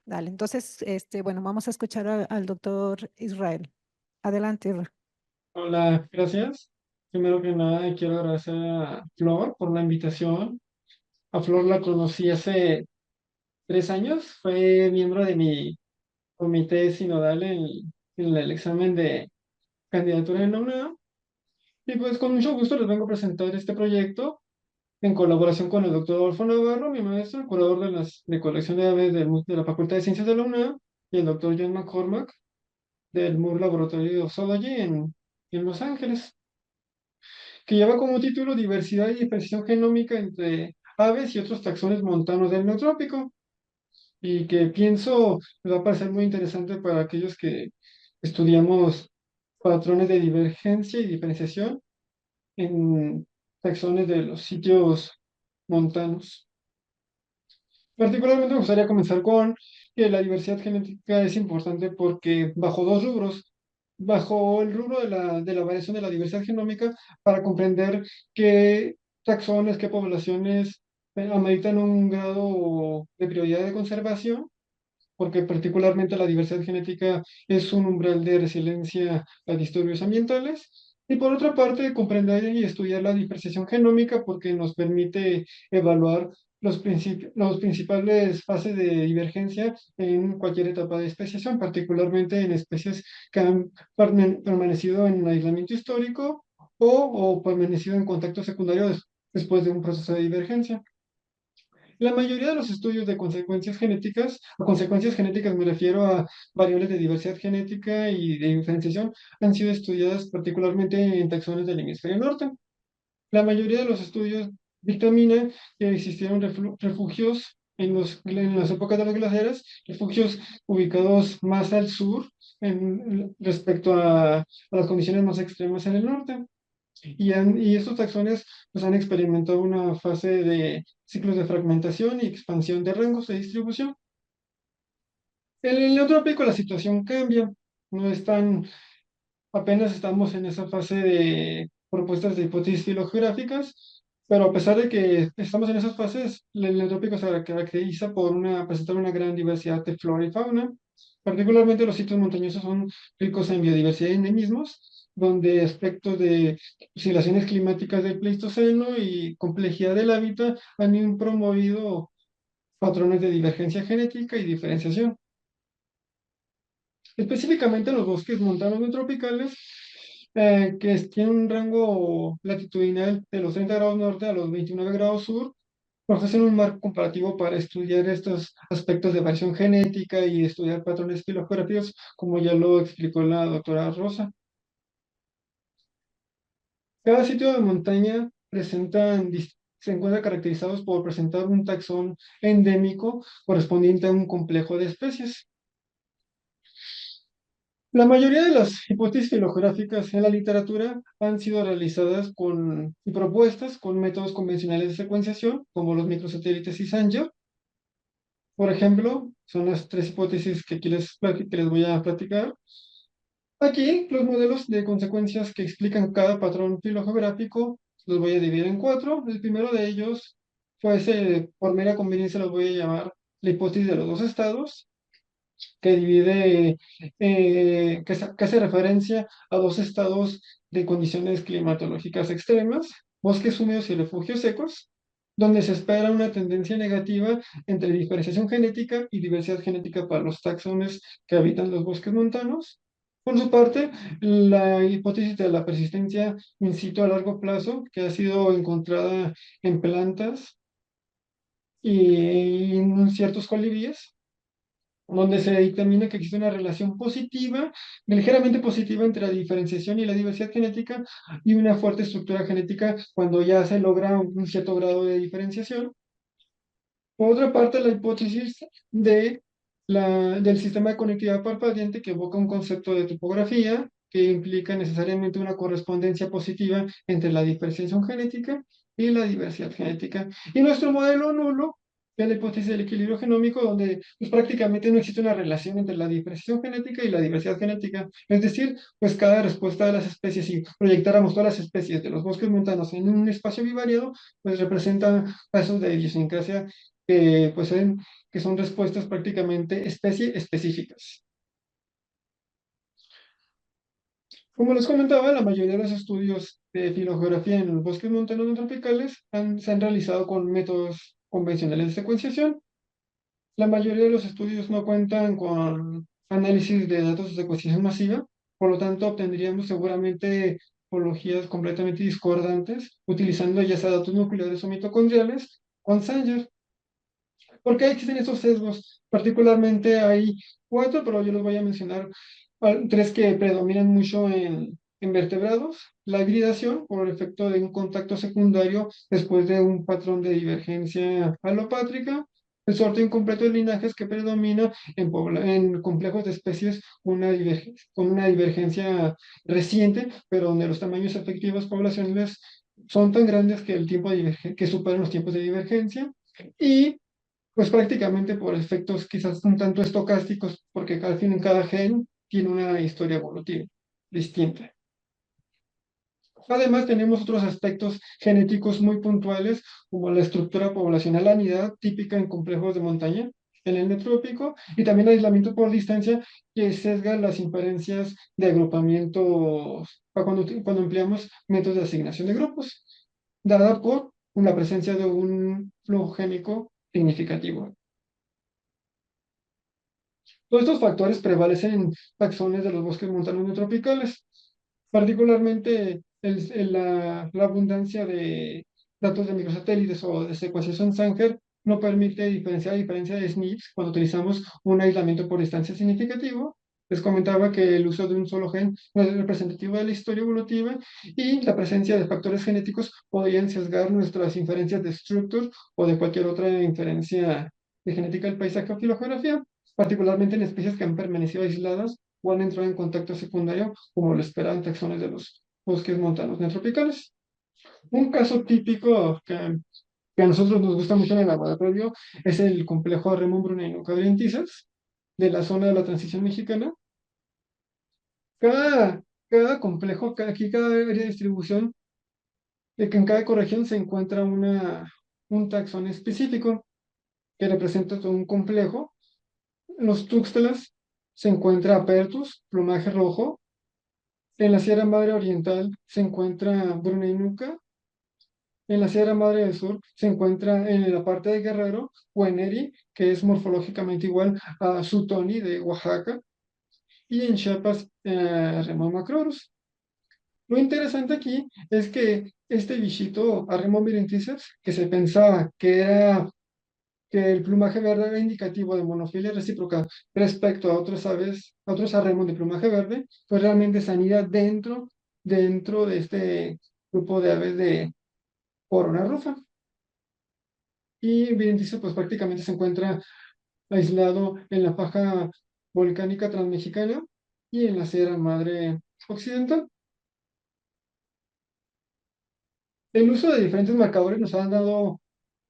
Dale, entonces, bueno, vamos a escuchar al doctor Israel. Adelante, Israel. Hola, gracias. Primero que nada, quiero agradecer a Flor por la invitación. A Flor la conocí hace 3 años, fue miembro de mi comité sinodal en el examen de candidatura en la UNAM. Y pues con mucho gusto les vengo a presentar este proyecto en colaboración con el doctor Adolfo Navarro, mi maestro, el curador de colección de aves de la Facultad de Ciencias de la UNAM, y el doctor John McCormack del Moore Laboratory of Zoology en Los Ángeles, que lleva como título Diversidad y diferenciación genómica entre aves y otros taxones montanos del Neotrópico, y que pienso me va a parecer muy interesante para aquellos que estudiamos patrones de divergencia y diferenciación en taxones de los sitios montanos. Particularmente me gustaría comenzar con que la diversidad genética es importante porque bajo dos rubros, bajo el rubro de la variación de la diversidad genómica, para comprender qué taxones, qué poblaciones ameritan un grado de prioridad de conservación, porque particularmente la diversidad genética es un umbral de resiliencia a disturbios ambientales. Y por otra parte, comprender y estudiar la diferenciación genómica porque nos permite evaluar los principales fases de divergencia en cualquier etapa de especiación, particularmente en especies que han permanecido en aislamiento histórico o permanecido en contacto secundario después de un proceso de divergencia. La mayoría de los estudios de consecuencias genéticas, a consecuencias genéticas me refiero a variables de diversidad genética y de diferenciación, han sido estudiadas particularmente en taxones del hemisferio norte. La mayoría de los estudios dictaminan que existieron refugios en las épocas de los glaciares, refugios ubicados más al sur respecto a las condiciones más extremas en el norte. Y estos taxones pues, han experimentado una fase de ciclos de fragmentación y expansión de rangos de distribución. En el neotrópico la situación cambia, no están, apenas estamos en esa fase de propuestas de hipótesis filogeográficas, pero a pesar de que estamos en esas fases, el neotrópico se caracteriza por presentar una gran diversidad de flora y fauna. Particularmente los sitios montañosos son ricos en biodiversidad y endemismos, donde aspectos de oscilaciones climáticas del Pleistoceno y complejidad del hábitat han promovido patrones de divergencia genética y diferenciación. Específicamente en los bosques montanos neotropicales, tienen un rango latitudinal de los 30 grados norte a los 29 grados sur, ofrecen un marco comparativo para estudiar estos aspectos de variación genética y estudiar patrones filogeográficos, como ya lo explicó la doctora Rosa. Cada sitio de montaña se encuentra caracterizados por presentar un taxón endémico correspondiente a un complejo de especies. La mayoría de las hipótesis filogeográficas en la literatura han sido realizadas y propuestas con métodos convencionales de secuenciación, como los microsatélites y Sanger. Por ejemplo, son las tres hipótesis que que les voy a platicar. Aquí, los modelos de consecuencias que explican cada patrón filogeográfico los voy a dividir en cuatro. El primero de ellos, pues por mera conveniencia, los voy a llamar la hipótesis de los dos estados, que divide, que hace referencia a dos estados de condiciones climatológicas extremas, bosques húmedos y refugios secos, donde se espera una tendencia negativa entre diferenciación genética y diversidad genética para los taxones que habitan los bosques montanos. Por su parte, la hipótesis de la persistencia in situ a largo plazo, que ha sido encontrada en plantas y en ciertos colibríes, donde se dictamina que existe una relación positiva, ligeramente positiva entre la diferenciación y la diversidad genética y una fuerte estructura genética cuando ya se logra un cierto grado de diferenciación. Por otra parte, la hipótesis del sistema de conectividad parpadeante que evoca un concepto de topografía que implica necesariamente una correspondencia positiva entre la diferenciación genética y la diversidad genética. Y nuestro modelo nulo es la hipótesis del equilibrio genómico, donde pues, prácticamente no existe una relación entre la diferenciación genética y la diversidad genética. Es decir, pues cada respuesta de las especies, si proyectáramos todas las especies de los bosques montanos en un espacio bivariado, pues representa casos de idiosincrasia que, que son respuestas prácticamente especie específicas. Como les comentaba, la mayoría de los estudios de filogeografía en los bosques montanos no tropicales se han realizado con métodos convencionales de secuenciación. La mayoría de los estudios no cuentan con análisis de datos de secuenciación masiva, por lo tanto obtendríamos seguramente topologías completamente discordantes, utilizando ya sea datos nucleares o mitocondriales con Sanger. ¿Por qué existen estos sesgos? Particularmente hay cuatro, pero yo los voy a mencionar tres que predominan mucho en vertebrados. La hibridación por el efecto de un contacto secundario después de un patrón de divergencia alopátrica. El sorteo incompleto de linajes que predomina en complejos de especies con una divergencia reciente, pero donde los tamaños efectivos poblacionales son tan grandes que, que superan los tiempos de divergencia. Y pues prácticamente por efectos quizás un tanto estocásticos, porque al fin cada gen tiene una historia evolutiva distinta. Además, tenemos otros aspectos genéticos muy puntuales, como la estructura poblacional anidada, típica en complejos de montaña, en el netrópico, y también aislamiento por distancia, que sesga las inferencias de agrupamientos cuando empleamos métodos de asignación de grupos, dada por la presencia de un flujo génico significativo. Todos estos factores prevalecen en taxones de los bosques montanos neotropicales, particularmente la abundancia de datos de microsatélites o de secuenciación Sanger no permite diferenciar a diferencia de SNPs cuando utilizamos un aislamiento por distancia significativo. Les comentaba que el uso de un solo gen no es representativo de la historia evolutiva y la presencia de factores genéticos podrían sesgar nuestras inferencias de Structure o de cualquier otra inferencia de genética del paisaje o filogeografía, particularmente en especies que han permanecido aisladas o han entrado en contacto secundario, como lo esperan taxones de los bosques montanos neotropicales. Un caso típico que a nosotros nos gusta mucho en el laboratorio es el complejo Ramón Brunei Cabrientizas de la zona de la transición mexicana. Cada, cada complejo, aquí cada área de distribución, de que en cada ecorregión se encuentra un taxón específico que representa todo un complejo. En los túxtelas se encuentra Apertus, plumaje rojo. En la Sierra Madre Oriental se encuentra Brunei Nuca. En la Sierra Madre del Sur se encuentra en la parte de Guerrero, Hueneri, que es morfológicamente igual a Sutoni de Oaxaca. Y en Chiapas, Remon macrorus. Lo interesante aquí es que este bichito, Arremon virenticus, que se pensaba que el plumaje verde era indicativo de monofilia recíproca respecto a otras aves, a otros arremos de plumaje verde, pues realmente se anida dentro de este grupo de aves de corona rufa. Y bien dice, pues prácticamente se encuentra aislado en la faja volcánica transmexicana y en la Sierra Madre Occidental. El uso de diferentes marcadores nos han dado,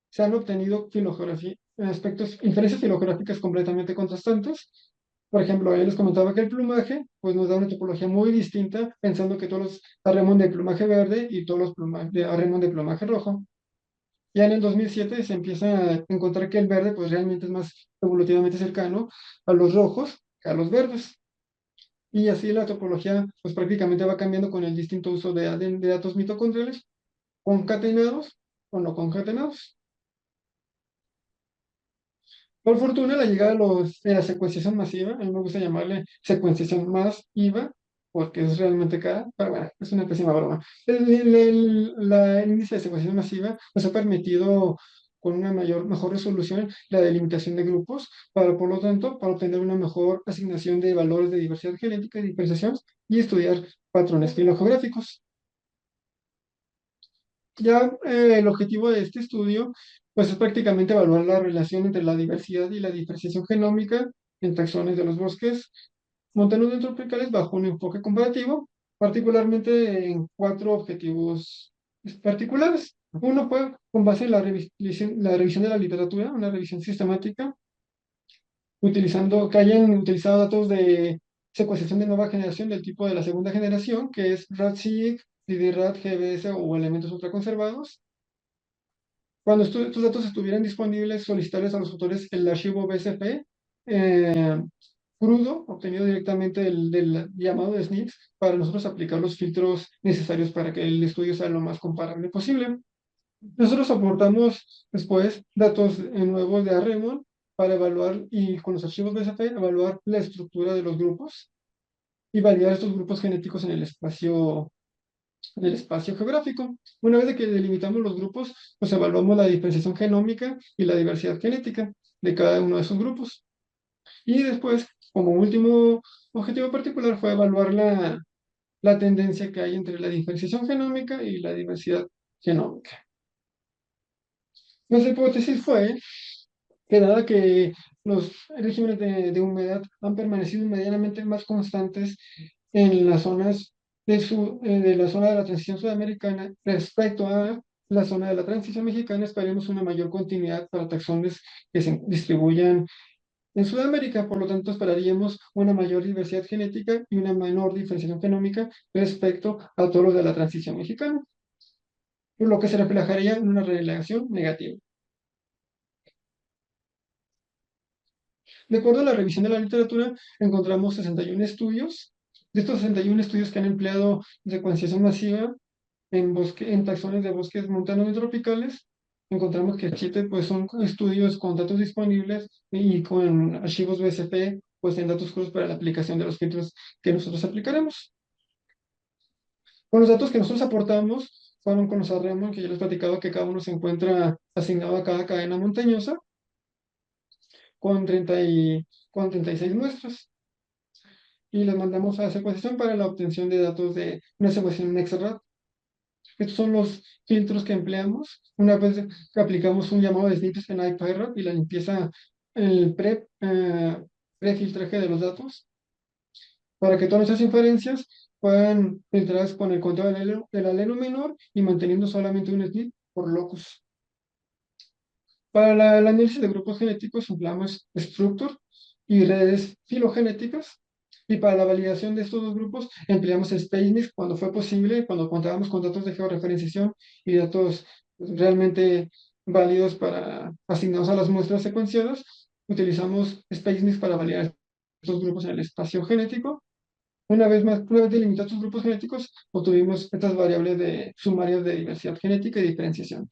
se han obtenido inferencias filogeográficas completamente contrastantes. Por ejemplo, él les comentaba que el plumaje pues, nos da una topología muy distinta, pensando que todos los arremon de plumaje verde y todos los arremon de plumaje rojo. Ya en el 2007 se empieza a encontrar que el verde pues, realmente es más evolutivamente cercano a los rojos que a los verdes. Y así la topología pues, prácticamente va cambiando con el distinto uso de datos mitocondriales, concatenados o no concatenados. Por fortuna, la llegada de la secuenciación masiva, a mí me gusta llamarle secuenciación más IVA, porque es realmente cara, pero bueno, es una pésima broma. El índice de secuenciación masiva nos ha permitido con una mejor resolución la delimitación de grupos, por lo tanto, para obtener una mejor asignación de valores de diversidad genética y diferenciación y estudiar patrones filogeográficos. Ya el objetivo de este estudio pues, es prácticamente evaluar la relación entre la diversidad y la diferenciación genómica en taxones de los bosques montanos tropicales bajo un enfoque comparativo, particularmente en cuatro objetivos particulares. Uno fue con base en la revisión de la literatura, una revisión sistemática, que hayan utilizado datos de secuenciación de nueva generación del tipo de la segunda generación, que es RAD-SIG, DD-RAD, GBS o elementos ultraconservados. Cuando estos datos estuvieran disponibles, solicitarles a los autores el archivo BCP eh, crudo, obtenido directamente del llamado de SNIPS, para nosotros aplicar los filtros necesarios para que el estudio sea lo más comparable posible. Nosotros aportamos después datos nuevos de Arremon para evaluar y con los archivos BCP evaluar la estructura de los grupos y validar estos grupos genéticos en el espacio geográfico. Una vez de que delimitamos los grupos, pues evaluamos la diferenciación genómica y la diversidad genética de cada uno de esos grupos. Y después, como último objetivo particular, fue evaluar la tendencia que hay entre la diferenciación genómica y la diversidad genómica. Nuestra hipótesis fue que dada que los regímenes de humedad han permanecido medianamente más constantes en las zonas de la zona de la transición sudamericana respecto a la zona de la transición mexicana, esperemos una mayor continuidad para taxones que se distribuyan en Sudamérica. Por lo tanto, esperaríamos una mayor diversidad genética y una menor diferenciación genómica respecto a todos los de la transición mexicana, por lo que se reflejaría en una relegación negativa. De acuerdo a la revisión de la literatura, encontramos 61 estudios. De estos 61 estudios que han empleado secuenciación masiva en taxones de bosques montanos y tropicales, encontramos que 7 pues, son estudios con datos disponibles y con archivos BSP, pues en datos crudos para la aplicación de los filtros que nosotros aplicaremos. Con los datos que nosotros aportamos, fueron con los Arremon, que ya les he platicado que cada uno se encuentra asignado a cada cadena montañosa, con 36 muestras. Y les mandamos a secuenciación para la obtención de datos de una secuenciación NextRat. Estos son los filtros que empleamos. Una vez que aplicamos un llamado de snippets en IPyRat y la limpieza, el prefiltraje de los datos, para que todas nuestras inferencias puedan filtradas con el conteo del alelo menor y manteniendo solamente un snip por locus. Para el análisis de grupos genéticos empleamos Structure y redes filogenéticas. Y para la validación de estos dos grupos empleamos SpaceMix cuando fue posible, cuando contábamos con datos de georreferenciación y datos realmente válidos para asignados a las muestras secuenciadas. Utilizamos SpaceMix para validar estos grupos en el espacio genético. Una vez delimitados estos grupos genéticos, obtuvimos estas variables sumarias de diversidad genética y diferenciación.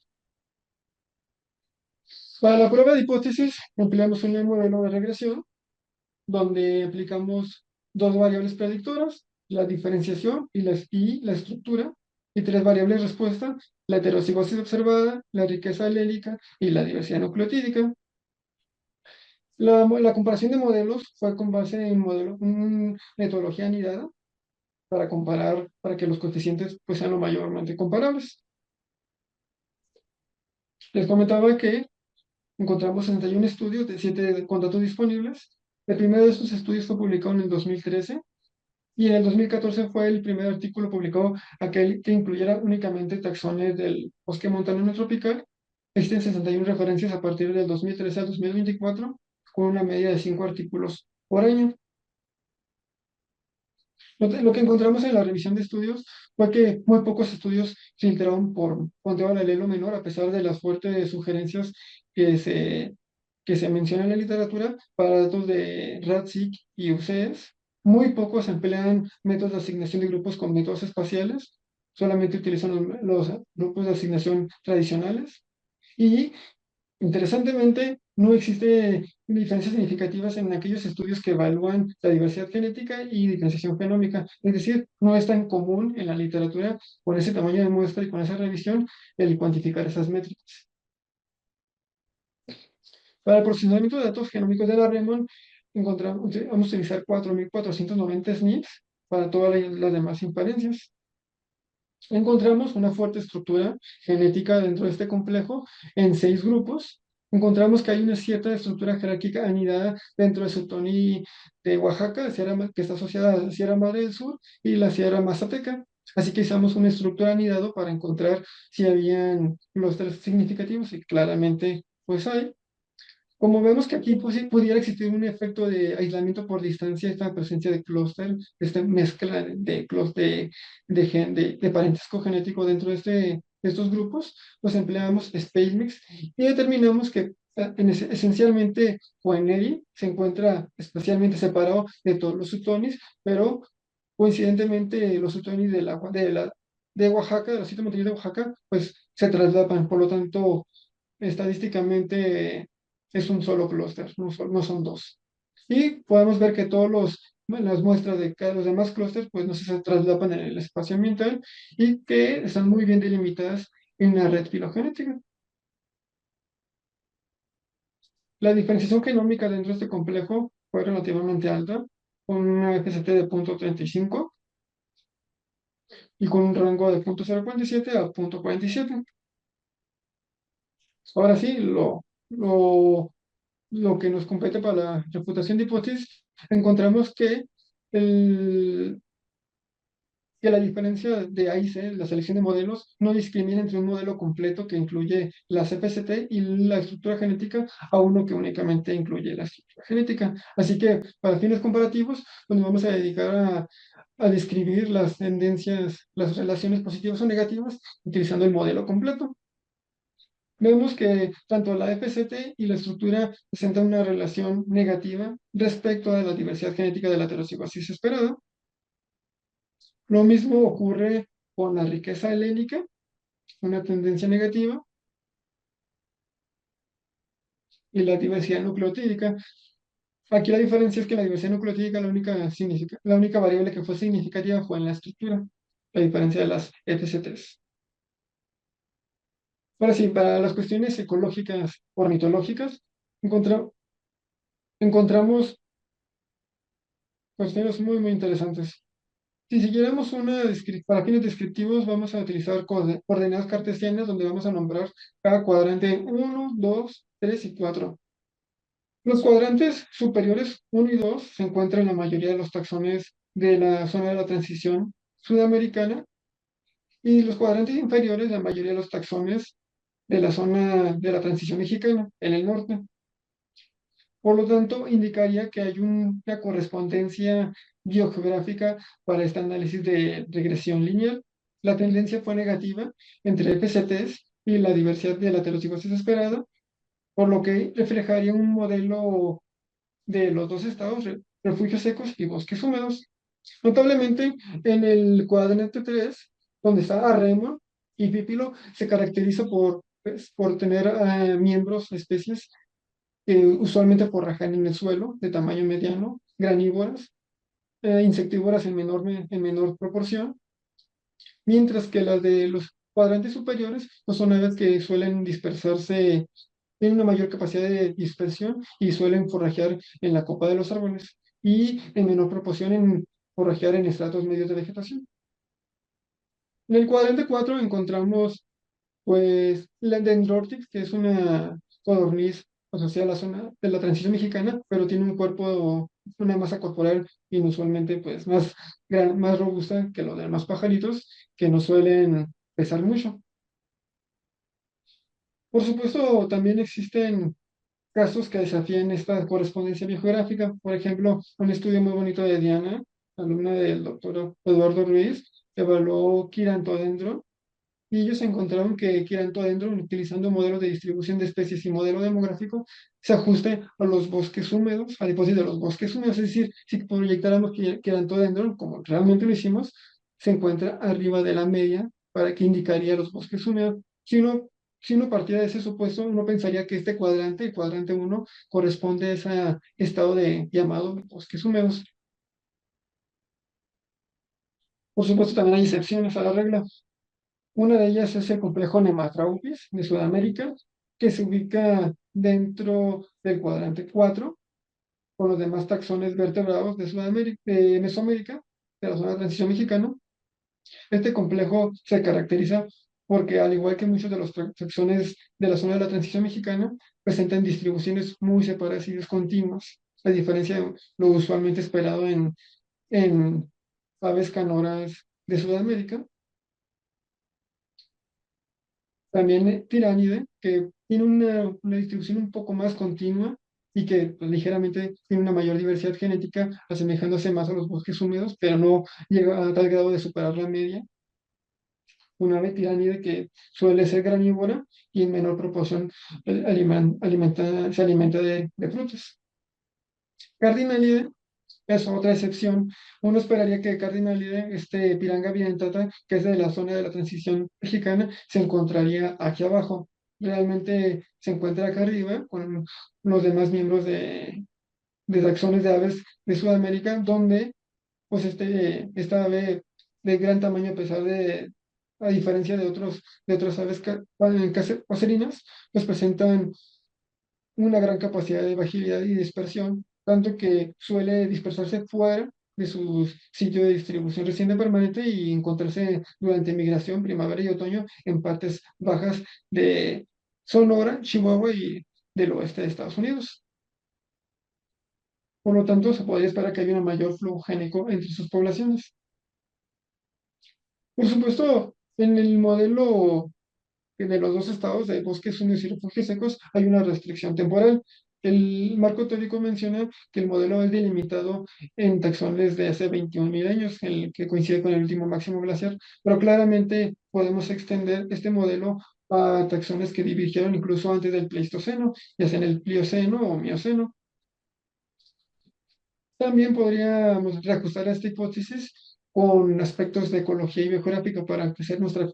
Para la prueba de hipótesis, empleamos un modelo de regresión donde aplicamos dos variables predictoras, la diferenciación y la estructura, y tres variables respuesta, la heterocigosis observada, la riqueza alélica y la diversidad nucleotídica. La comparación de modelos fue con base en una metodología anidada para comparar, para que los coeficientes pues, sean lo mayormente comparables. Les comentaba que encontramos 61 estudios de 7 con datos disponibles. El primero de estos estudios fue publicado en el 2013 y en el 2014 fue el primer artículo publicado, aquel que incluyera únicamente taxones del bosque montano no tropical. Existen 61 referencias a partir del 2013 al 2024, con una media de 5 artículos por año. Lo que encontramos en la revisión de estudios fue que muy pocos estudios filtraron por conteo al alelo menor, a pesar de las fuertes sugerencias que se, que se mencionan en la literatura para datos de RADSIC y UCS. Muy pocos emplean métodos de asignación de grupos con métodos espaciales, solamente utilizan los grupos de asignación tradicionales. Y interesantemente, no existe diferencias significativas en aquellos estudios que evalúan la diversidad genética y diferenciación genómica. Es decir, no es tan común en la literatura con ese tamaño de muestra y con esa revisión el cuantificar esas métricas. Para el procesamiento de datos genómicos de la Raymond, vamos a utilizar 4.490 SNPs para todas las demás inferencias. Encontramos una fuerte estructura genética dentro de este complejo en 6 grupos. Encontramos que hay una cierta estructura jerárquica anidada dentro de Sotoni de Oaxaca, que está asociada a la Sierra Madre del Sur y la Sierra Mazateca. Así que usamos una estructura anidado para encontrar si habían clústeres significativos y claramente pues hay. Como vemos que aquí pues, sí pudiera existir un efecto de aislamiento por distancia, esta presencia de clúster, esta mezcla de parentesco genético dentro de este estos grupos, pues empleamos SpaceMix y determinamos que esencialmente Coeneri se encuentra espacialmente separado de todos los Sutonis, pero coincidentemente los Sutonis de Oaxaca, de la sitio montañosa de Oaxaca, pues se traslapan, por lo tanto, estadísticamente es un solo clúster, no son dos. Y podemos ver que las muestras de cada los demás clústeres pues no se traslapan en el espacio ambiental y que están muy bien delimitadas en la red filogenética. La diferenciación genómica dentro de este complejo fue relativamente alta, con una FST de 0.35 y con un rango de 0.047 a 0.47. Ahora sí, lo que nos compete para la reputación de hipótesis, encontramos el, que la diferencia de AIC, la selección de modelos, no discrimina entre un modelo completo que incluye la CPCT y la estructura genética a uno que únicamente incluye la estructura genética. Así que para fines comparativos, pues nos vamos a dedicar a describir las tendencias, las relaciones positivas o negativas utilizando el modelo completo. Vemos que tanto la FCT y la estructura presentan una relación negativa respecto a la diversidad genética de la heterocigosis esperada. Lo mismo ocurre con la riqueza helénica, una tendencia negativa, y la diversidad nucleotídica. Aquí la diferencia es que la diversidad nucleotídica, la única variable que fue significativa fue en la estructura, la diferencia de las FCTs. Ahora sí, para las cuestiones ecológicas, ornitológicas, encontramos cuestiones muy interesantes. Si siguiéramos para fines descriptivos, vamos a utilizar coordenadas cartesianas donde vamos a nombrar cada cuadrante 1, 2, 3 y 4. Los cuadrantes superiores 1 y 2 se encuentran en la mayoría de los taxones de la zona de la transición sudamericana y los cuadrantes inferiores, la mayoría de los taxones de la zona de la transición mexicana, en el norte. Por lo tanto, indicaría que hay una correspondencia biogeográfica para este análisis de regresión lineal. La tendencia fue negativa entre FCTs y la diversidad de la heterocigosis esperada, por lo que reflejaría un modelo de los dos estados, refugios secos y bosques húmedos. Notablemente, en el cuadrante 3, donde está Arrema y Pípilo, se caracteriza por tener miembros, especies que usualmente forrajan en el suelo, de tamaño mediano, granívoras, insectívoras en menor proporción, mientras que las de los cuadrantes superiores no son aves que suelen dispersarse, tienen una mayor capacidad de dispersión y suelen forrajear en la copa de los árboles y en menor proporción en forrajear en estratos medios de vegetación. En el cuadrante 4 encontramos pues la Dendrortix, que es una codorniz asociada a la zona de la transición mexicana, pero tiene un cuerpo, una masa corporal inusualmente pues más robusta que los demás pajaritos, que no suelen pesar mucho. Por supuesto, también existen casos que desafían esta correspondencia biogeográfica. Por ejemplo, un estudio muy bonito de Diana, alumna del doctor Eduardo Ruiz, evaluó Quirantodendron y ellos encontraron que Quirantodendron, utilizando modelos de distribución de especies y modelo demográfico, se ajuste a los bosques húmedos, a la hipótesis de los bosques húmedos. Es decir, si proyectáramos Quirantodendron, como realmente lo hicimos, se encuentra arriba de la media para que indicaría los bosques húmedos. Si uno partiera de ese supuesto, uno pensaría que este cuadrante, el cuadrante uno, corresponde a ese estado de llamado bosques húmedos. Por supuesto, también hay excepciones a la regla. Una de ellas es el complejo Nematraupis de Sudamérica, que se ubica dentro del cuadrante 4, con los demás taxones vertebrados de Sudamérica, de Mesoamérica, de la zona de transición mexicana. Este complejo se caracteriza porque, al igual que muchos de los taxones de la zona de la transición mexicana, presentan distribuciones muy separadas y discontinuas, a diferencia de lo usualmente esperado en aves canoras de Sudamérica. También Tiránide, que tiene una distribución un poco más continua y que pues, ligeramente tiene una mayor diversidad genética, asemejándose más a los bosques húmedos, pero no llega a tal grado de superar la media. un ave tiránide que suele ser granívora y en menor proporción se alimenta de frutas. Cardinalide es otra excepción. Uno esperaría que Cardinalide, este Piranga vientata, que es de la zona de la transición mexicana, se encontraría aquí abajo. Realmente se encuentra acá arriba con los demás miembros de taxones de aves de Sudamérica, donde pues esta ave de gran tamaño, a pesar de, a diferencia de otras aves paserinas, pues presentan una gran capacidad de agilidad y dispersión, tanto que suele dispersarse fuera de su sitio de distribución reciente permanente y encontrarse durante migración, primavera y otoño en partes bajas de Sonora, Chihuahua y del oeste de Estados Unidos. Por lo tanto, se podría esperar que haya un mayor flujo génico entre sus poblaciones. Por supuesto, en el modelo de los dos estados de bosques húmedos y refugios secos hay una restricción temporal. El marco teórico menciona que el modelo es delimitado en taxones de hace 21.000 años, el que coincide con el último máximo glaciar, pero claramente podemos extender este modelo a taxones que divergieron incluso antes del Pleistoceno, ya sea en el Plioceno o Mioceno. También podríamos reajustar esta hipótesis con aspectos de ecología y biogeográfica para hacer nuestras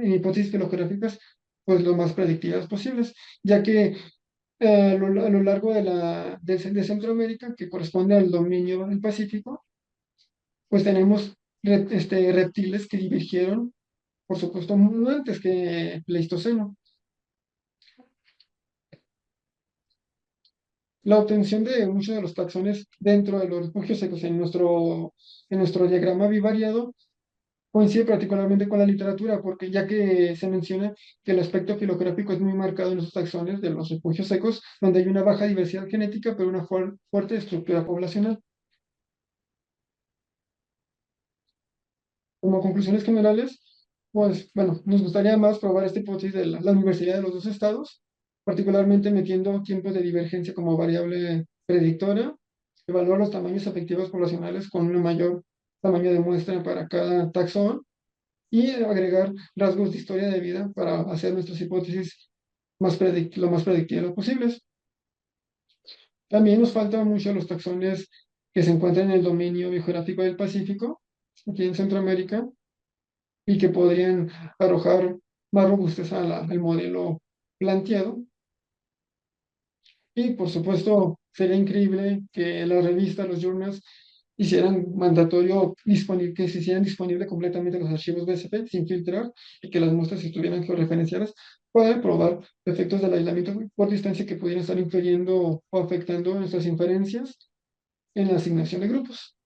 hipótesis biogeográficas pues lo más predictivas posibles, ya que a lo largo de Centroamérica, que corresponde al dominio del Pacífico, pues tenemos reptiles que divergieron, por supuesto, muy antes que Pleistoceno. La obtención de muchos de los taxones dentro de los refugios secos en nuestro diagrama bivariado coincide particularmente con la literatura, porque ya que se menciona que el aspecto filográfico es muy marcado en los taxones de los refugios secos, donde hay una baja diversidad genética, pero una fuerte estructura poblacional. Como conclusiones generales, pues bueno, nos gustaría más probar esta hipótesis de la universidad de los dos estados, particularmente metiendo tiempos de divergencia como variable predictora, evaluar los tamaños efectivos poblacionales con un mayor tamaño de muestra para cada taxón y agregar rasgos de historia de vida para hacer nuestras hipótesis lo más predictivas posibles. También nos faltan mucho los taxones que se encuentran en el dominio biogeográfico del Pacífico, aquí en Centroamérica, y que podrían arrojar más robustez al modelo planteado. Y por supuesto, sería increíble que las revistas, los journals, hicieran mandatorio disponible, que se hicieran disponible completamente los archivos BSP sin filtrar y que las muestras estuvieran georreferenciadas para probar efectos del aislamiento por distancia que pudieran estar influyendo o afectando nuestras inferencias en la asignación de grupos.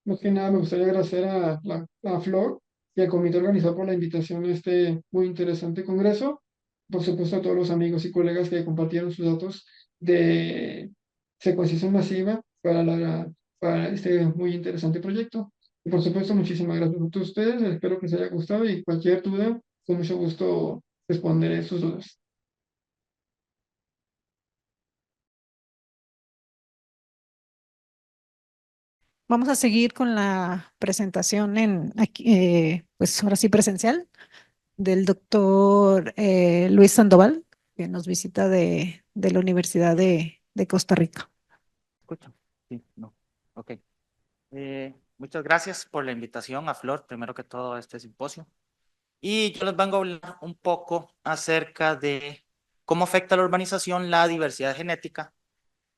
Más que nada, me gustaría agradecer a Flor y al comité organizador por la invitación a este muy interesante congreso. Por supuesto, a todos los amigos y colegas que compartieron sus datos de secuenciación masiva para este muy interesante proyecto. Y por supuesto, muchísimas gracias a todos ustedes. Espero que les haya gustado y cualquier duda, con mucho gusto responderé sus dudas. Vamos a seguir con la presentación pues ahora sí presencial del doctor Luis Sandoval, que nos visita de la Universidad de Costa Rica. ¿Escucho? Sí, no. Ok. Muchas gracias por la invitación a Flor, primero que todo, a este simposio. Y yo les vengo a hablar un poco acerca de cómo afecta la urbanización la diversidad genética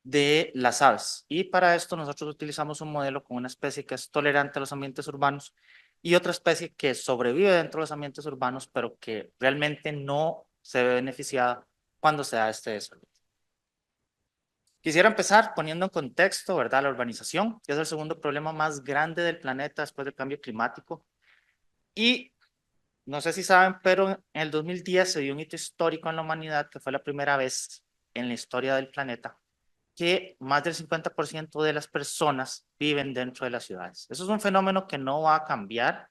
de las aves. Y para esto nosotros utilizamos un modelo con una especie que es tolerante a los ambientes urbanos y otra especie que sobrevive dentro de los ambientes urbanos, pero que realmente no se ve beneficiada cuando se da este desarrollo. Quisiera empezar poniendo en contexto, ¿verdad?, la urbanización, que es el segundo problema más grande del planeta después del cambio climático. Y no sé si saben, pero en el 2010 se dio un hito histórico en la humanidad, que fue la primera vez en la historia del planeta que más del 50% de las personas viven dentro de las ciudades. Eso es un fenómeno que no va a cambiar.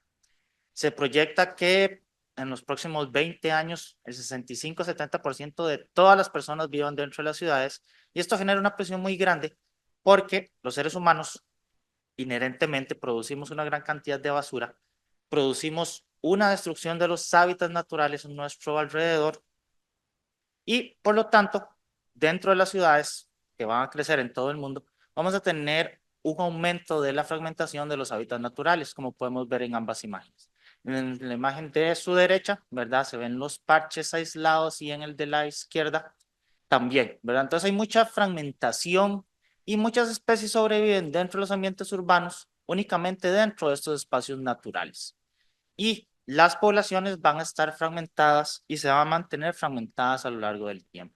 Se proyecta que en los próximos 20 años el 65-70% de todas las personas vivan dentro de las ciudades y esto genera una presión muy grande porque los seres humanos inherentemente producimos una gran cantidad de basura, producimos una destrucción de los hábitats naturales en nuestro alrededor y, por lo tanto, dentro de las ciudades que van a crecer en todo el mundo, vamos a tener un aumento de la fragmentación de los hábitats naturales, como podemos ver en ambas imágenes. En la imagen de su derecha, ¿verdad? Se ven los parches aislados y en el de la izquierda también, ¿verdad? Entonces hay mucha fragmentación y muchas especies sobreviven dentro de los ambientes urbanos únicamente dentro de estos espacios naturales. Y las poblaciones van a estar fragmentadas y se van a mantener fragmentadas a lo largo del tiempo.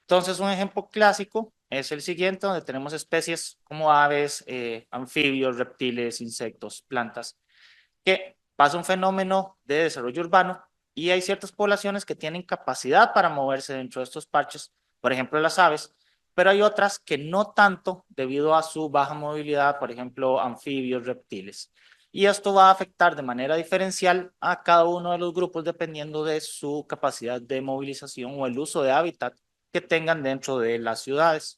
Entonces, un ejemplo clásico es el siguiente, donde tenemos especies como aves, anfibios, reptiles, insectos, plantas, que pasa un fenómeno de desarrollo urbano y hay ciertas poblaciones que tienen capacidad para moverse dentro de estos parches, por ejemplo las aves, pero hay otras que no tanto debido a su baja movilidad, por ejemplo anfibios, reptiles. Y esto va a afectar de manera diferencial a cada uno de los grupos dependiendo de su capacidad de movilización o el uso de hábitat que tengan dentro de las ciudades.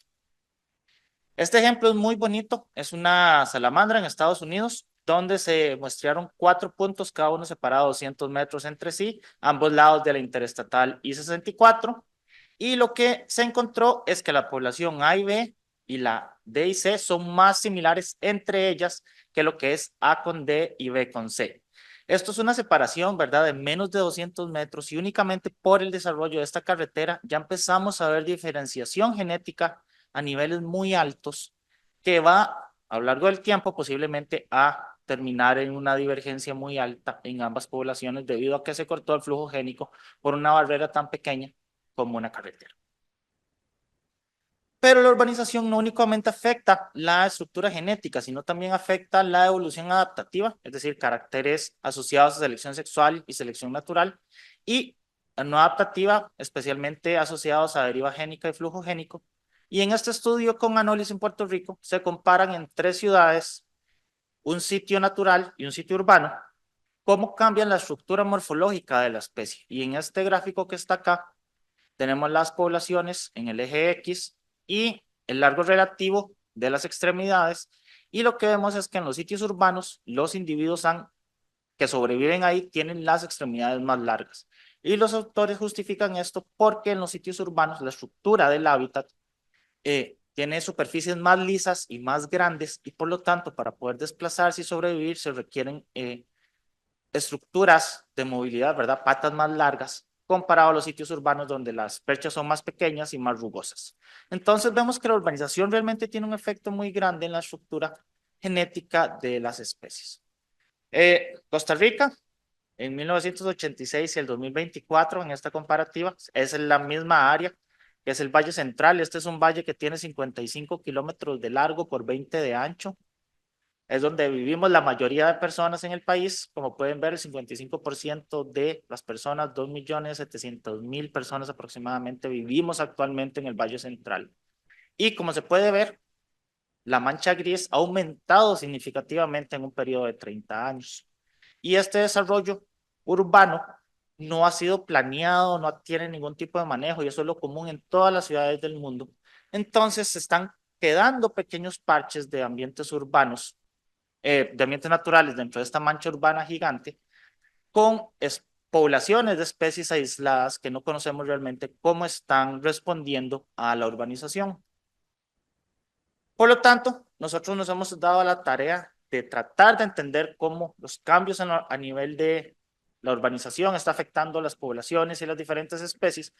Este ejemplo es muy bonito, es una salamandra en Estados Unidos, donde se muestrearon 4 puntos, cada uno separado 200 metros entre sí, ambos lados de la interestatal I-64, y lo que se encontró es que la población A y B y la D y C son más similares entre ellas que lo que es A con D y B con C. Esto es una separación, ¿verdad?, de menos de 200 metros y únicamente por el desarrollo de esta carretera ya empezamos a ver diferenciación genética a niveles muy altos que va a lo largo del tiempo posiblemente a terminar en una divergencia muy alta en ambas poblaciones debido a que se cortó el flujo génico por una barrera tan pequeña como una carretera. Pero la urbanización no únicamente afecta la estructura genética, sino también afecta la evolución adaptativa, es decir, caracteres asociados a selección sexual y selección natural, y no adaptativa, especialmente asociados a deriva génica y flujo génico. Y en este estudio con Anolis en Puerto Rico se comparan en 3 ciudades, un sitio natural y un sitio urbano, cómo cambian la estructura morfológica de la especie. Y en este gráfico que está acá, tenemos las poblaciones en el eje X y el largo relativo de las extremidades. Y lo que vemos es que en los sitios urbanos, los individuos que sobreviven ahí tienen las extremidades más largas. Y los autores justifican esto porque en los sitios urbanos la estructura del hábitat tiene superficies más lisas y más grandes y por lo tanto para poder desplazarse y sobrevivir se requieren estructuras de movilidad, ¿verdad? Patas más largas comparado a los sitios urbanos donde las perchas son más pequeñas y más rugosas. Entonces vemos que la urbanización realmente tiene un efecto muy grande en la estructura genética de las especies. Costa Rica, en 1986 y el 2024, en esta comparativa, es la misma área, que es el Valle Central. Este es un valle que tiene 55 kilómetros de largo por 20 de ancho. Es donde vivimos la mayoría de personas en el país. Como pueden ver, el 55% de las personas, 2.700.000 personas aproximadamente, vivimos actualmente en el Valle Central. Y como se puede ver, la mancha gris ha aumentado significativamente en un periodo de 30 años. Y este desarrollo urbano no ha sido planeado, no tiene ningún tipo de manejo, y eso es lo común en todas las ciudades del mundo. Entonces se están quedando pequeños parches de ambientes urbanos, de ambientes naturales dentro de esta mancha urbana gigante, con poblaciones de especies aisladas que no conocemos realmente cómo están respondiendo a la urbanización. Por lo tanto, nosotros nos hemos dado la tarea de tratar de entender cómo los cambios a nivel de la urbanización está afectando a las poblaciones y las diferentes especies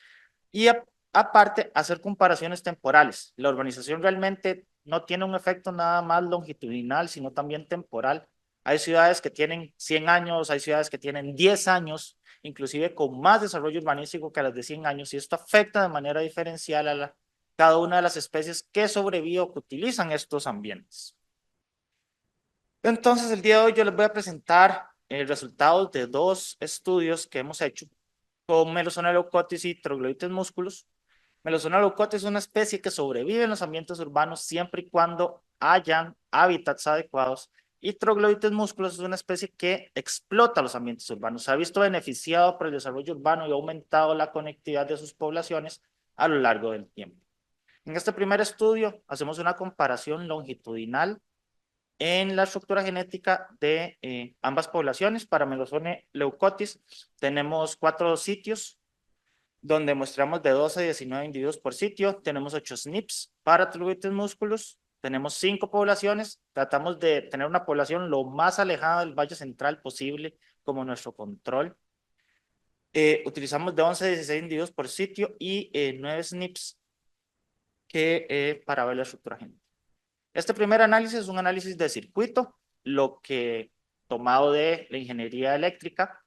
y aparte hacer comparaciones temporales. La urbanización realmente no tiene un efecto nada más longitudinal, sino también temporal. Hay ciudades que tienen 100 años, hay ciudades que tienen 10 años, inclusive con más desarrollo urbanístico que las de 100 años, y esto afecta de manera diferencial a cada una de las especies que sobreviven o que utilizan estos ambientes. Entonces, el día de hoy yo les voy a presentar resultados de 2 estudios que hemos hecho con Melosona leucotis y Troglodytes musculus. Melosona leucotis es una especie que sobrevive en los ambientes urbanos siempre y cuando hayan hábitats adecuados, y Troglodytes musculus es una especie que explota los ambientes urbanos. Se ha visto beneficiado por el desarrollo urbano y ha aumentado la conectividad de sus poblaciones a lo largo del tiempo. En este primer estudio hacemos una comparación longitudinal en la estructura genética de ambas poblaciones. Para Melosone leucotis tenemos 4 sitios donde mostramos de 12 a 19 individuos por sitio. Tenemos 8 SNPs para Trachobitis musculus. Tenemos 5 poblaciones. Tratamos de tener una población lo más alejada del Valle Central posible como nuestro control. Utilizamos de 11 a 16 individuos por sitio y 9 SNPs para ver la estructura genética. Este primer análisis es un análisis de circuito, lo que tomado de la ingeniería eléctrica.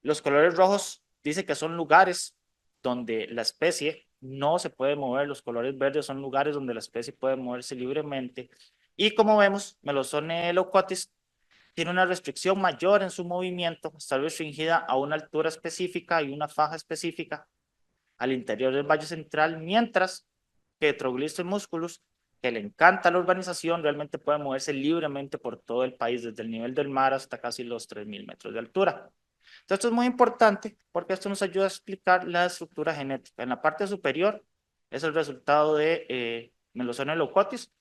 Los colores rojos dice que son lugares donde la especie no se puede mover, los colores verdes son lugares donde la especie puede moverse libremente. Y como vemos, Melosone leucotis tiene una restricción mayor en su movimiento, está restringida a una altura específica y una faja específica al interior del Valle Central, mientras que Troglodytes musculus, que le encanta la urbanización, realmente puede moverse libremente por todo el país, desde el nivel del mar hasta casi los 3.000 metros de altura. Entonces, esto es muy importante porque esto nos ayuda a explicar la estructura genética. En la parte superior es el resultado de Melosone leucotis,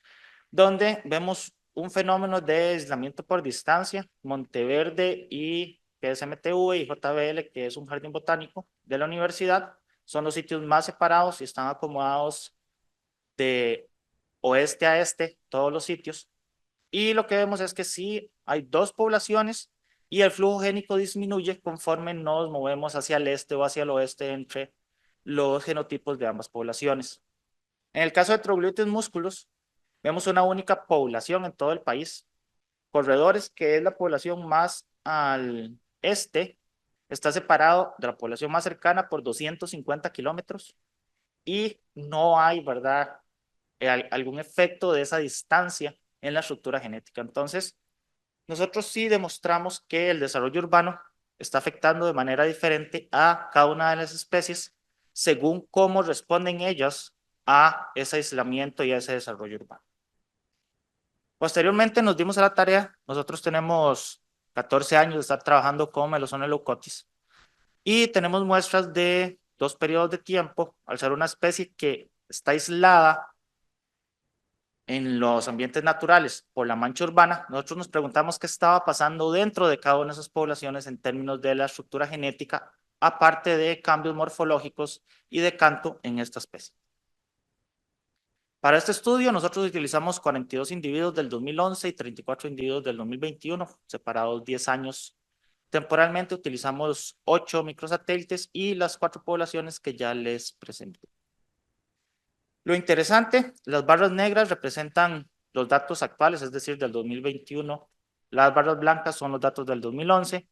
donde vemos un fenómeno de aislamiento por distancia, Monteverde y PSMTV y JBL, que es un jardín botánico de la universidad, son los sitios más separados y están acomodados de oeste a este, todos los sitios. Y lo que vemos es que sí hay 2 poblaciones y el flujo génico disminuye conforme nos movemos hacia el este o hacia el oeste entre los genotipos de ambas poblaciones. En el caso de Troglodytes musculus, vemos una única población en todo el país. Corredores, que es la población más al este, está separado de la población más cercana por 250 kilómetros y no hay, ¿verdad?, algún efecto de esa distancia en la estructura genética. Entonces, nosotros sí demostramos que el desarrollo urbano está afectando de manera diferente a cada una de las especies según cómo responden ellas a ese aislamiento y a ese desarrollo urbano. Posteriormente nos dimos a la tarea, nosotros tenemos 14 años de estar trabajando con Melosone leucotis y tenemos muestras de 2 periodos de tiempo, al ser una especie que está aislada en los ambientes naturales por la mancha urbana. Nosotros nos preguntamos qué estaba pasando dentro de cada una de esas poblaciones en términos de la estructura genética, aparte de cambios morfológicos y de canto en esta especie. Para este estudio nosotros utilizamos 42 individuos del 2011 y 34 individuos del 2021, separados 10 años. Temporalmente utilizamos 8 microsatélites y las 4 poblaciones que ya les presenté. Lo interesante, las barras negras representan los datos actuales, es decir, del 2021. Las barras blancas son los datos del 2011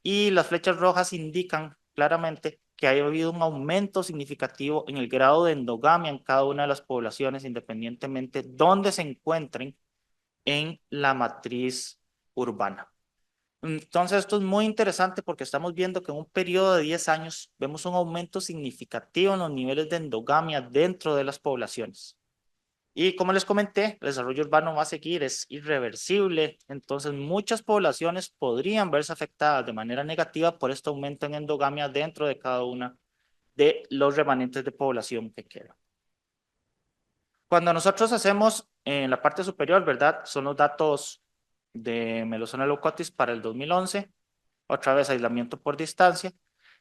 y las flechas rojas indican claramente que ha habido un aumento significativo en el grado de endogamia en cada una de las poblaciones, independientemente de dónde se encuentren en la matriz urbana. Entonces, esto es muy interesante porque estamos viendo que en un periodo de 10 años vemos un aumento significativo en los niveles de endogamia dentro de las poblaciones. Y como les comenté, el desarrollo urbano va a seguir, es irreversible, entonces muchas poblaciones podrían verse afectadas de manera negativa por este aumento en endogamia dentro de cada una de los remanentes de población que quedan. Cuando nosotros hacemos en la parte superior, ¿verdad? Son los datos de Melosone leucotis para el 2011, otra vez aislamiento por distancia,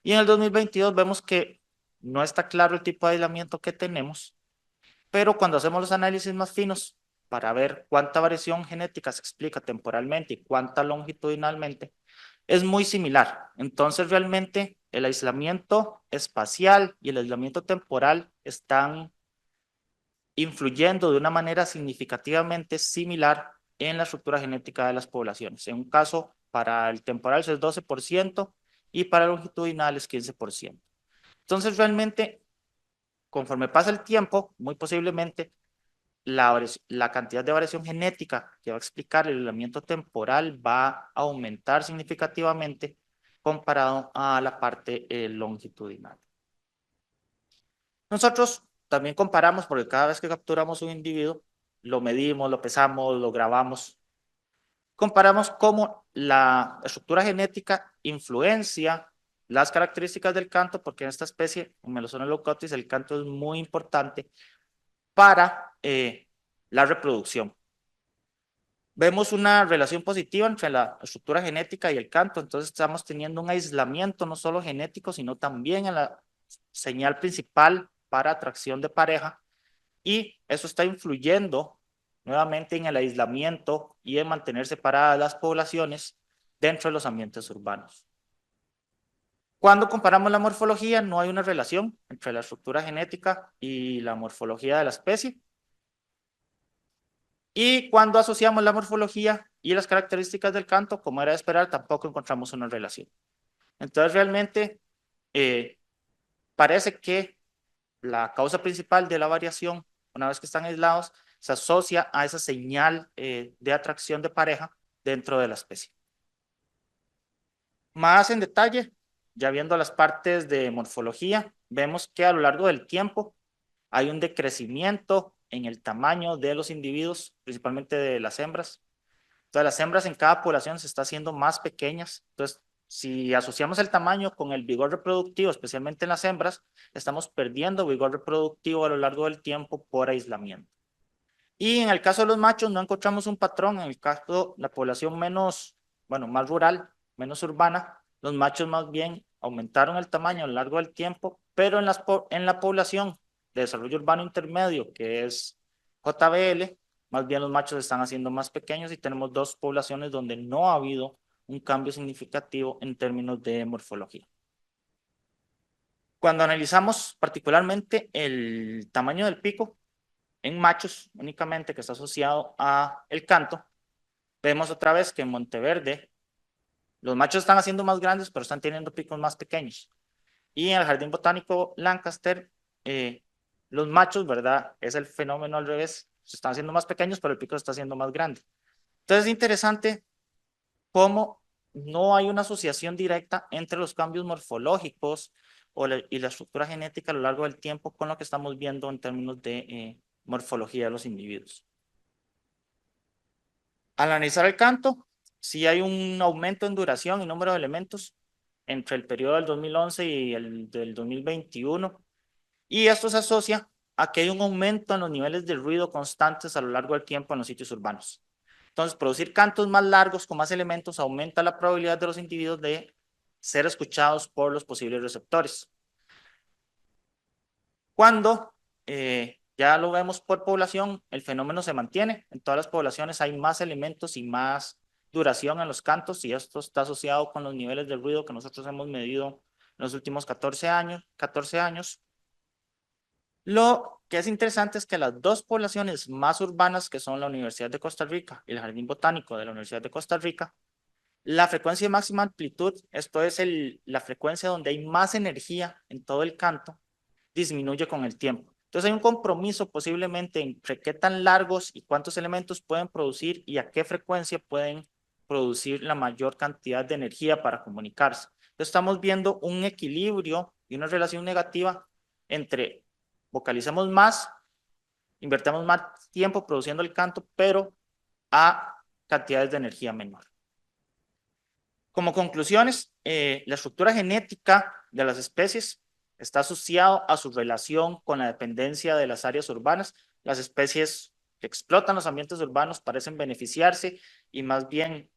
y en el 2022 vemos que no está claro el tipo de aislamiento que tenemos, pero cuando hacemos los análisis más finos para ver cuánta variación genética se explica temporalmente y cuánta longitudinalmente, es muy similar. Entonces realmente el aislamiento espacial y el aislamiento temporal están influyendo de una manera significativamente similar en la estructura genética de las poblaciones. En un caso, para el temporal es 12% y para el longitudinal es 15%. Entonces, realmente, conforme pasa el tiempo, muy posiblemente la cantidad de variación genética que va a explicar el aislamiento temporal va a aumentar significativamente comparado a la parte longitudinal. Nosotros también comparamos, porque cada vez que capturamos un individuo, lo medimos, lo pesamos, lo grabamos. Comparamos cómo la estructura genética influencia las características del canto, porque en esta especie, en Melosone leucotis, el canto es muy importante para la reproducción. Vemos una relación positiva entre la estructura genética y el canto, entonces estamos teniendo un aislamiento no solo genético, sino también en la señal principal para atracción de pareja, y eso está influyendo nuevamente en el aislamiento y en mantener separadas las poblaciones dentro de los ambientes urbanos. Cuando comparamos la morfología, no hay una relación entre la estructura genética y la morfología de la especie. Y cuando asociamos la morfología y las características del canto, como era de esperar, tampoco encontramos una relación. Entonces, realmente parece que la causa principal de la variación, una vez que están aislados, se asocia a esa señal de atracción de pareja dentro de la especie. Más en detalle, ya viendo las partes de morfología, vemos que a lo largo del tiempo hay un decrecimiento en el tamaño de los individuos, principalmente de las hembras. Entonces, las hembras en cada población se está haciendo más pequeñas. Entonces, si asociamos el tamaño con el vigor reproductivo, especialmente en las hembras, estamos perdiendo vigor reproductivo a lo largo del tiempo por aislamiento. Y en el caso de los machos no encontramos un patrón. En el caso de la población menos, bueno, más rural, menos urbana, los machos más bien aumentaron el tamaño a lo largo del tiempo, pero en la población de desarrollo urbano intermedio, que es JBL, más bien los machos se están haciendo más pequeños y tenemos dos poblaciones donde no ha habido un cambio significativo en términos de morfología. Cuando analizamos particularmente el tamaño del pico, en machos únicamente, que está asociado a el canto, vemos otra vez que en Monteverde los machos están haciendo más grandes, pero están teniendo picos más pequeños. Y en el Jardín Botánico Lancaster, los machos, ¿verdad? Es el fenómeno al revés, se están haciendo más pequeños, pero el pico se está haciendo más grande. Entonces es interesante cómo no hay una asociación directa entre los cambios morfológicos y la estructura genética a lo largo del tiempo con lo que estamos viendo en términos de morfología de los individuos. Al analizar el canto, sí hay un aumento en duración y número de elementos entre el periodo del 2011 y el del 2021, y esto se asocia a que hay un aumento en los niveles de ruido constantes a lo largo del tiempo en los sitios urbanos. Entonces, producir cantos más largos con más elementos aumenta la probabilidad de los individuos de ser escuchados por los posibles receptores. Cuando ya lo vemos por población, el fenómeno se mantiene. En todas las poblaciones hay más elementos y más duración en los cantos, y esto está asociado con los niveles de ruido que nosotros hemos medido en los últimos 14 años. Lo que es interesante es que las dos poblaciones más urbanas, que son la Universidad de Costa Rica y el Jardín Botánico de la Universidad de Costa Rica, la frecuencia de máxima amplitud, esto es la frecuencia donde hay más energía en todo el canto, disminuye con el tiempo. Entonces hay un compromiso posiblemente entre qué tan largos y cuántos elementos pueden producir y a qué frecuencia pueden producir la mayor cantidad de energía para comunicarse. Entonces estamos viendo un equilibrio y una relación negativa entre vocalicemos más, invertimos más tiempo produciendo el canto, pero a cantidades de energía menor. Como conclusiones, la estructura genética de las especies está asociado a su relación con la dependencia de las áreas urbanas. Las especies que explotan los ambientes urbanos parecen beneficiarse, y más bien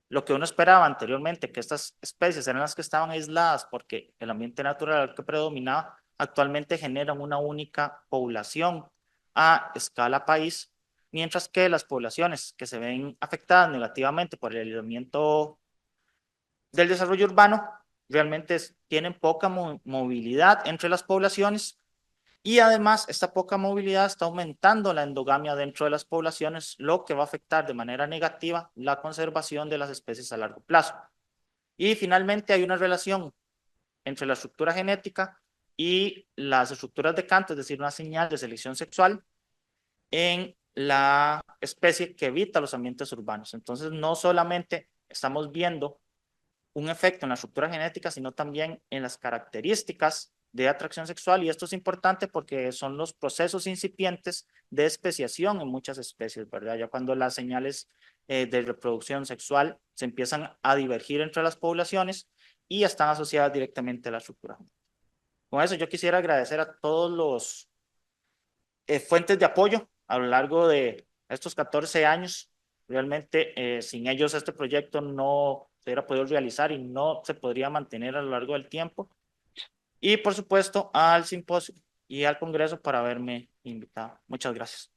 lo que uno esperaba anteriormente, que estas especies eran las que estaban aisladas porque el ambiente natural que predominaba, actualmente generan una única población a escala país, mientras que las poblaciones que se ven afectadas negativamente por el aislamiento del desarrollo urbano realmente tienen poca movilidad entre las poblaciones, y además esta poca movilidad está aumentando la endogamia dentro de las poblaciones, lo que va a afectar de manera negativa la conservación de las especies a largo plazo. Y finalmente hay una relación entre la estructura genética y las estructuras de canto, es decir, una señal de selección sexual en la especie que evita los ambientes urbanos. Entonces no solamente estamos viendo un efecto en la estructura genética, sino también en las características de atracción sexual, y esto es importante porque son los procesos incipientes de especiación en muchas especies, ¿verdad? Ya cuando las señales de reproducción sexual se empiezan a divergir entre las poblaciones y están asociadas directamente a la estructura. Con eso yo quisiera agradecer a todos los fuentes de apoyo a lo largo de estos 14 años Realmente, sin ellos este proyecto no se hubiera podido realizar y no se podría mantener a lo largo del tiempo. Y por supuesto al simposio y al congreso por haberme invitado. Muchas gracias.